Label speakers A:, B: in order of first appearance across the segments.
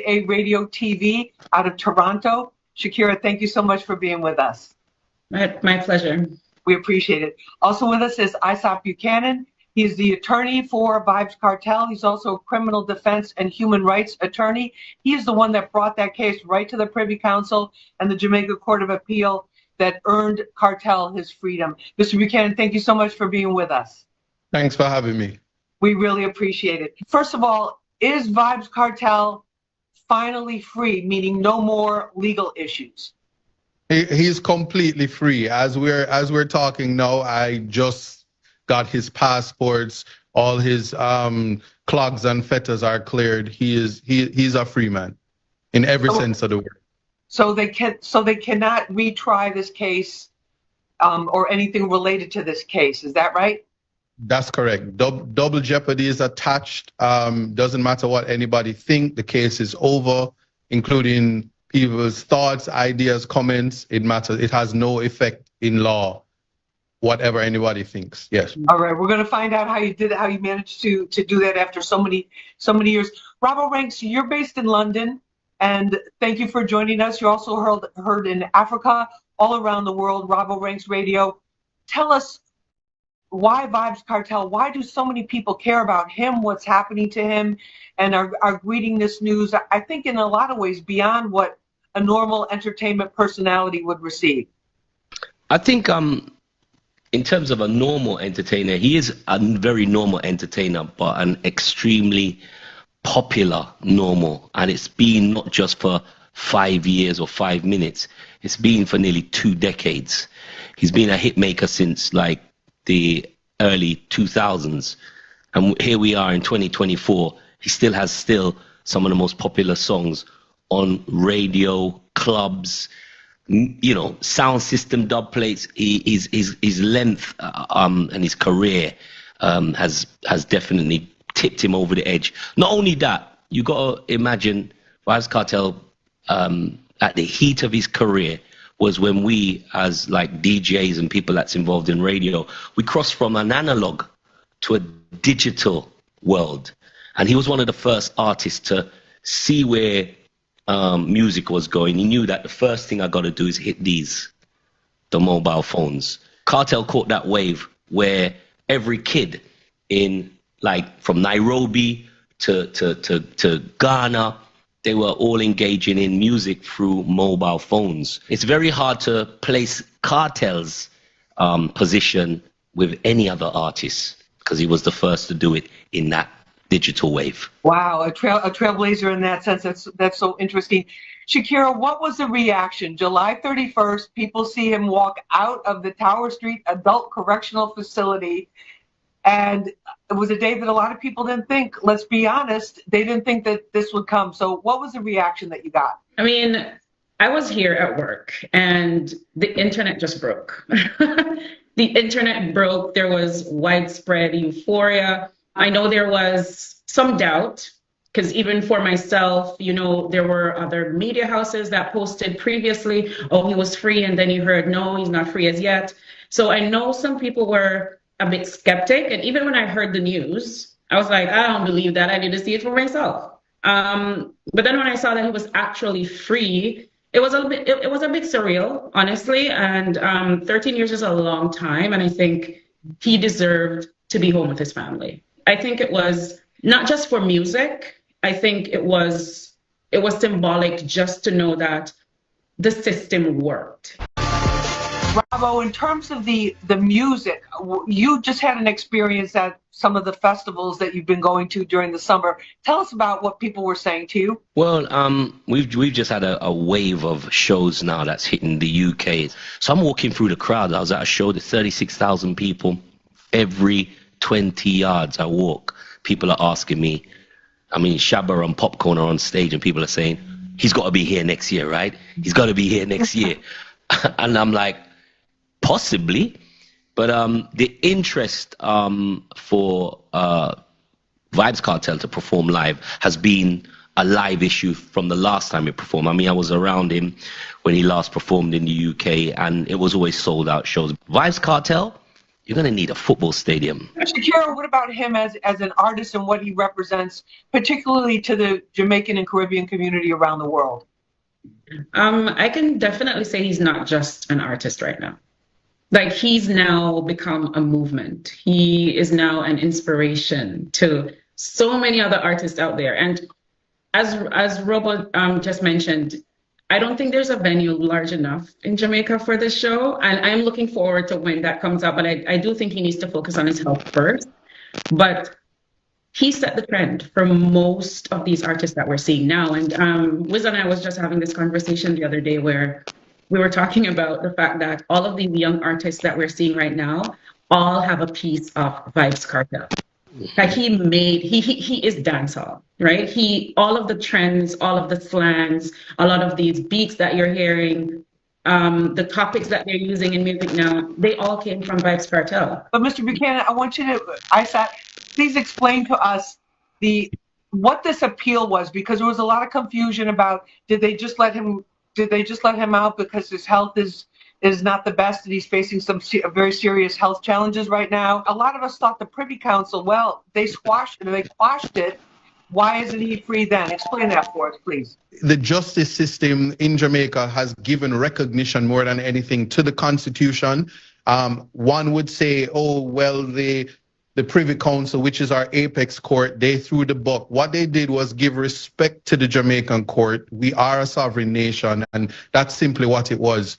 A: aka Radio TV, out of Toronto. Shakira, thank you so much for being with us.
B: My pleasure.
A: We appreciate it. Also with us is Isat Buchanan. He's the attorney for vybz Kartel. He's also a criminal defense and human rights attorney. He is the one that brought that case right to the Privy Council and the Jamaica Court of Appeal that earned Kartel his freedom. Mr. Buchanan, thank you so much for being with us.
C: Thanks for having me.
A: We really appreciate it. First of all, is vybz Kartel finally free, meaning no more legal issues?
C: He's completely free. As we're talking now, I just got his passports, all his clogs and fetters are cleared. He's a free man in every sense of the word.
A: So they cannot retry this case or anything related to this case. Is that right?
C: That's correct. Double jeopardy is attached. Doesn't matter what anybody think. The case is over, including people's thoughts, ideas, comments. It matters. It has no effect in law. Whatever anybody thinks. Yes.
A: All right. We're going to find out how you did it, how you managed to do that after so many years. Robbo Ranks, you're based in London, and thank you for joining us. You're also heard in Africa, all around the world. Robbo Ranks Radio. Tell us why vybz Kartel. Why do so many people care about him? What's happening to him, and are greeting this news? I think in a lot of ways beyond what a normal entertainment personality would receive.
D: I think in terms of a normal entertainer, he is a very normal entertainer, but an extremely popular normal. And it's been not just for 5 years or 5 minutes. It's been for nearly 2 decades. He's been a hit maker since like the early 2000s. And here we are in 2024. He still has some of the most popular songs on radio, clubs, you know, sound system, dub plates. His length and his career has definitely tipped him over the edge. Not only that, you got to imagine vybz Kartel at the heat of his career was when we, as like DJs and people that's involved in radio, we crossed from an analog to a digital world. And he was one of the first artists to see where music was going. He knew that the first thing I got to do is hit the mobile phones. Kartel caught that wave where every kid in like from Nairobi to Ghana, they were all engaging in music through mobile phones. It's very hard to place Kartel's position with any other artist because he was the first to do it in that digital wave.
A: Wow, a trailblazer in that sense. That's so interesting. Shakira, what was the reaction? July 31st, people see him walk out of the Tower Street Adult Correctional Facility, and it was a day that a lot of people didn't think, let's be honest, they didn't think that this would come. So what was the reaction that you got?
B: I mean, I was here at work and the internet just broke. The internet broke. There was widespread euphoria. I know there was some doubt because even for myself, you know, there were other media houses that posted previously, oh, he was free. And then you heard, no, he's not free as yet. So I know some people were a bit skeptic. And even when I heard the news, I was like, I don't believe that. I need to see it for myself. But then when I saw that he was actually free, it was a bit surreal, honestly. And 13 years is a long time. And I think he deserved to be home with his family. I think it was not just for music. I think it was symbolic just to know that the system worked.
A: Bravo, in terms of the music, you just had an experience at some of the festivals that you've been going to during the summer. Tell us about what people were saying to you.
D: Well, we've just had a wave of shows now that's hitting the UK. So I'm walking through the crowd. I was at a show, there's 36,000 people. Every 20 yards I walk, people are asking me, I mean, Shabba and Popcorn are on stage and people are saying, he's got to be here next year, right? He's got to be here next year. And I'm like, possibly. But the interest for vybz Kartel to perform live has been a live issue from the last time he performed. I mean, I was around him when he last performed in the UK and it was always sold out shows. Vybz Kartel you're going to need a football stadium.
A: Shakira, what about him as an artist and what he represents, particularly to the Jamaican and Caribbean community around the world?
B: I can definitely say he's not just an artist right now. Like, he's now become a movement. He is now an inspiration to so many other artists out there. And as Robo just mentioned, I don't think there's a venue large enough in Jamaica for this show. And I'm looking forward to when that comes up. But I do think he needs to focus on his health first. But he set the trend for most of these artists that we're seeing now. And Wiz and I was just having this conversation the other day where we were talking about the fact that all of these young artists that we're seeing right now all have a piece of vybz kartel. Like, he is dancehall, right? All of the trends, all of the slangs, a lot of these beats that you're hearing, the topics that they're using in music now, they all came from vybz kartel.
A: But Mr. Buchanan, I want you to, Isat, please explain to us what this appeal was, because there was a lot of confusion about did they just let him out because his health is not the best and he's facing some very serious health challenges right now. A lot of us thought the Privy Council, well, they squashed it, they quashed it. Why isn't he free then? Explain that for us, please.
C: The justice system in Jamaica has given recognition more than anything to the Constitution. One would say, oh, well, the Privy Council, which is our apex court, they threw the book. What they did was give respect to the Jamaican court. We are a sovereign nation, and that's simply what it was.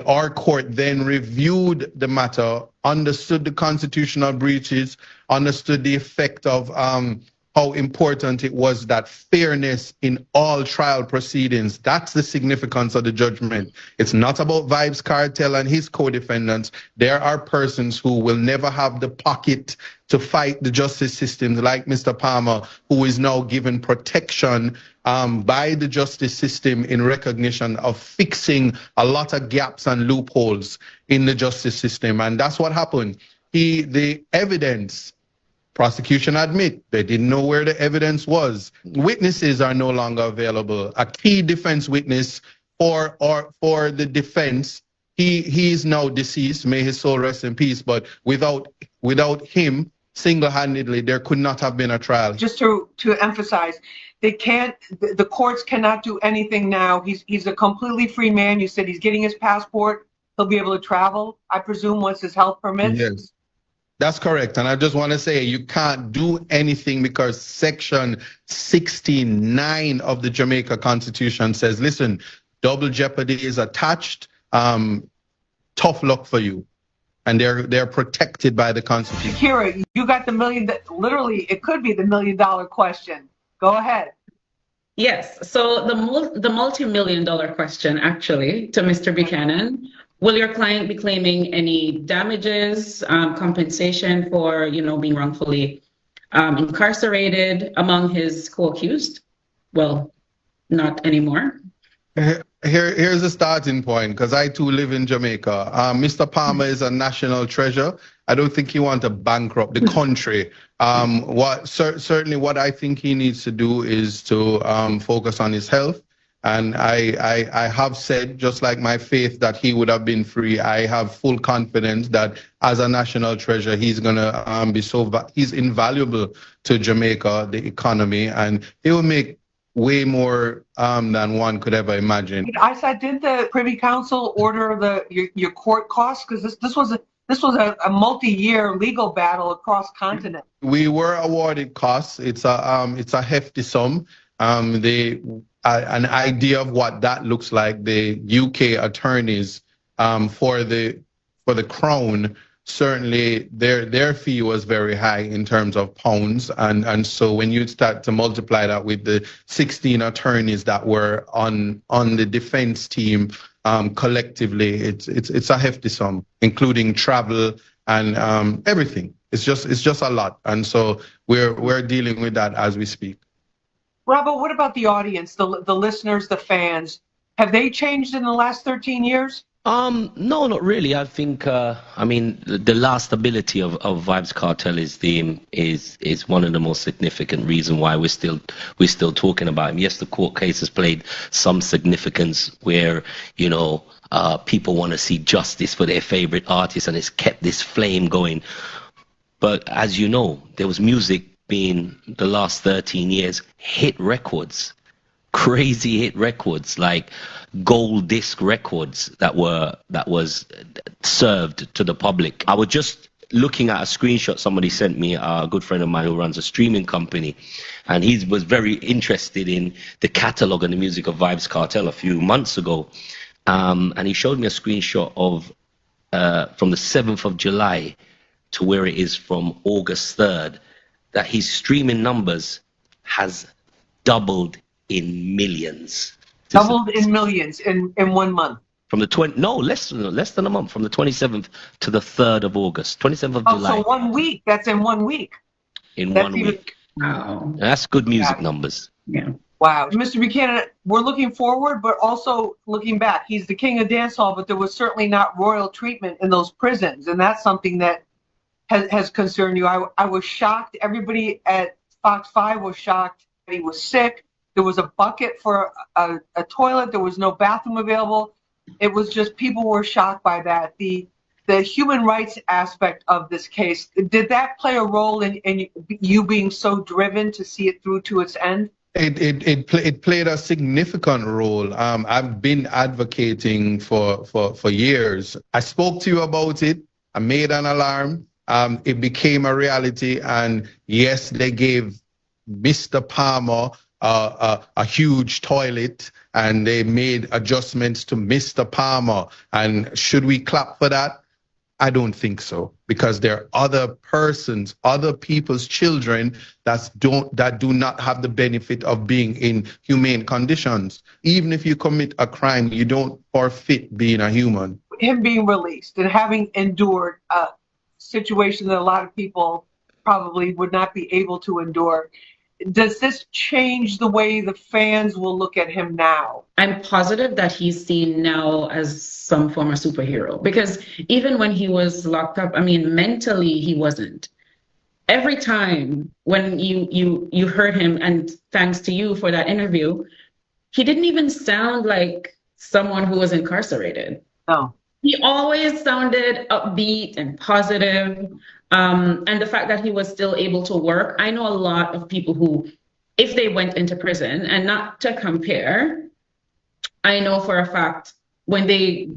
C: Our court then reviewed the matter, understood the constitutional breaches, understood the effect of how important it was that fairness in all trial proceedings. That's the significance of the judgment. It's not about vybz kartel and his co-defendants. There are persons who will never have the pocket to fight the justice system, like Mr. Palmer, who is now given protection by the justice system in recognition of fixing a lot of gaps and loopholes in the justice system. And that's what happened. The evidence, prosecution admit they didn't know where the evidence was. Witnesses are no longer available. A key defense witness for the defense, he is now deceased. May his soul rest in peace. But without him, single-handedly, there could not have been a trial.
A: Just to emphasize, the courts cannot do anything now. He's a completely free man. You said he's getting his passport. He'll be able to travel, I presume, once his health permits.
C: Yes. That's correct. And I just want to say you can't do anything because Section 69 of the Jamaica Constitution says, listen, double jeopardy is attached. Tough luck for you. And they're protected by the Constitution.
A: Shakira, you got literally, it could be the $1 million question. Go ahead.
B: Yes. So the multi-million-dollar question, actually, to Mr. Buchanan. Will your client be claiming any damages, compensation for, being wrongfully incarcerated among his co-accused? Well, not anymore.
C: Here's a starting point, because I too live in Jamaica. Mr. Palmer is a national treasure. I don't think he wants to bankrupt the country. Certainly what I think he needs to do is to focus on his health. And I have said, just like my faith that he would have been free, I have full confidence that as a national treasure, he's going to he's invaluable to Jamaica, the economy, and he will make way more than one could ever imagine.
A: Isat, did the Privy Council order your court costs? Because this was a multi-year legal battle across continent.
C: We were awarded costs. It's a hefty sum. An idea of what that looks like. The UK attorneys for the Crown, certainly their fee was very high in terms of pounds, and so when you start to multiply that with the 16 attorneys that were on the defense team collectively, it's a hefty sum, including travel and everything. It's just a lot, and so we're dealing with that as we speak.
A: Robbo, what about the audience, the listeners, the fans? Have they changed in the last 13 years?
D: No, not really. I think, the last ability of vybz kartel is one of the most significant reason why we're still talking about him. Yes, the court case has played some significance where, people want to see justice for their favorite artists, and it's kept this flame going. But as you know, there was music being the last 13 years, hit records, crazy hit records, like gold disc records that was served to the public. I was just looking at a screenshot somebody sent me, a good friend of mine who runs a streaming company, and he was very interested in the catalog and the music of Vybz Kartel a few months ago. And he showed me a screenshot of from the 7th of July to where it is from August 3rd, that his streaming numbers has doubled in millions.
A: Doubled in millions in 1 month.
D: From the less than a month, from the 27th to the 3rd of August, 27th of July.
A: So 1 week. That's in 1 week.
D: In 1 week.
B: Wow.
D: That's good music numbers.
B: Yeah.
A: Wow. Mr. Buchanan, we're looking forward, but also looking back. He's the king of dancehall, but there was certainly not royal treatment in those prisons. And that's something that has concerned you. I was shocked. Everybody at Fox5 was shocked. He was sick. There was a bucket for a toilet. There was no bathroom available. It was just, people were shocked by that. The human rights aspect of this case, did that play a role in you being so driven to see it through to its end?
C: It played a significant role. I've been advocating for years. I spoke to you about it. I made an alarm. It became a reality. And yes, they gave Mr. Palmer a huge toilet, and they made adjustments to Mr. Palmer. And should we clap for that? I don't think so, because there are other persons, other people's children that do not have the benefit of being in humane conditions. Even if you commit a crime, you don't forfeit being a human.
A: Him being released and having endured a situation that a lot of people probably would not be able to endure, does this change the way the fans will look at him now?
B: I'm positive that he's seen now as some former superhero, because even when he was locked up, I mean, mentally he wasn't. Every time when you heard him, and thanks to you for that interview, he didn't even sound like someone who was incarcerated.
A: No.
B: He always sounded upbeat and positive. And the fact that he was still able to work. I know a lot of people who, if they went into prison, and not to compare, I know for a fact when they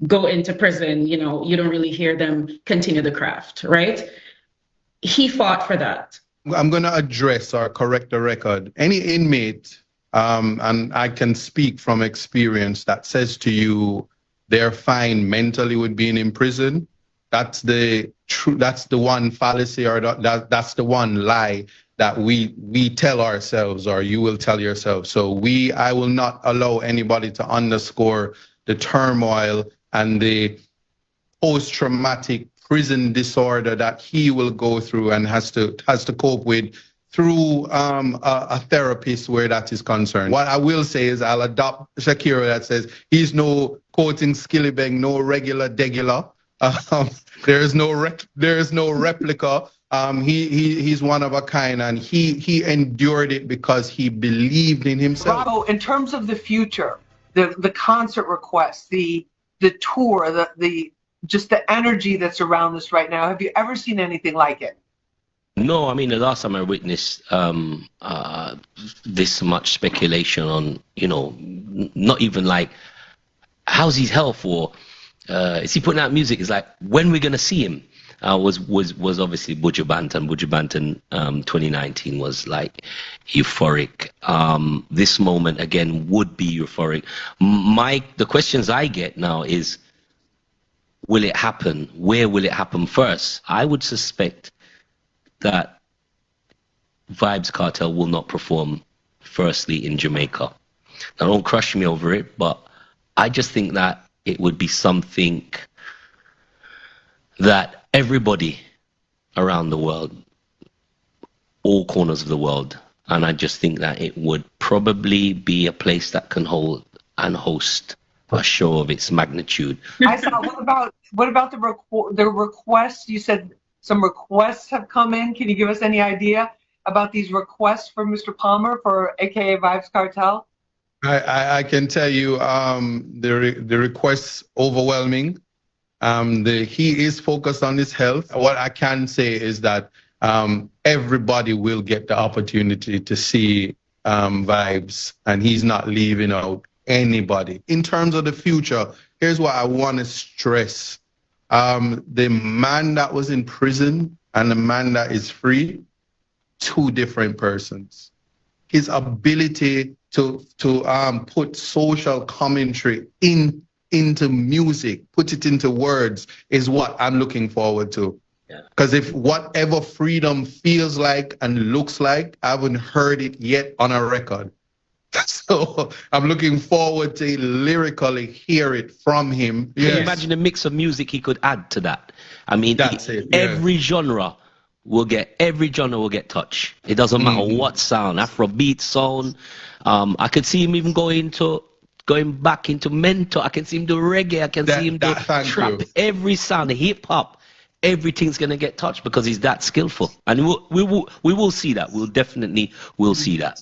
B: go into prison, you know, you don't really hear them continue the craft, right? He fought for that.
C: I'm going to address or correct the record. Any inmate, and I can speak from experience, that says to you they're fine mentally with being in prison, that's the one fallacy, or that's the one lie that we tell ourselves, or you will tell yourself. So I will not allow anybody to underscore the turmoil and the post-traumatic prison disorder that he will go through and has to cope with through a therapist where that is concerned. What I will say is I'll adopt Shakira that says he's no quoting Skillibeng, no regular degular. There is no replica. He's one of a kind, and he endured it because he believed in himself.
A: Bravo, in terms of the future, the concert requests, the tour, the just the energy that's around this right now, have you ever seen anything like it?
D: No, I mean, the last time I witnessed this much speculation on, you know, not even like, how's his health, or is he putting out music? It's like, when we're gonna see him? Was obviously Buju Banton. Buju Banton 2019 was like euphoric. This moment again would be euphoric. The questions I get now is, will it happen? Where will it happen first? I would suspect that Vybz Kartel will not perform firstly in Jamaica. Now, don't crush me over it, but I just think that it would be something that everybody around the world, all corners of the world, and I just think that it would probably be a place that can hold and host a show of its magnitude.
A: I saw. What about the requests? You said some requests have come in. Can you give us any idea about these requests for Mr. Palmer, for AKA Vybz Kartel?
C: I can tell you the requests overwhelming. He is focused on his health. What I can say is that everybody will get the opportunity to see Vybz, and he's not leaving out anybody. In terms of the future, here's what I want to stress. The man that was in prison and the man that is free, two different persons. His ability to put social commentary into music, put it into words, is what I'm looking forward to. Because if whatever freedom feels like and looks like, I haven't heard it yet on a record. So I'm looking forward to lyrically hear it from him.
D: Can you imagine the mix of music he could add to that? I mean, every genre will get touch. It doesn't matter what sound, Afrobeat sound. I could see him even going back into mental. I can see him do reggae. I can see him do trap. Every sound, hip hop. Everything's gonna get touched because he's that skillful, and we will see that. We'll definitely see that.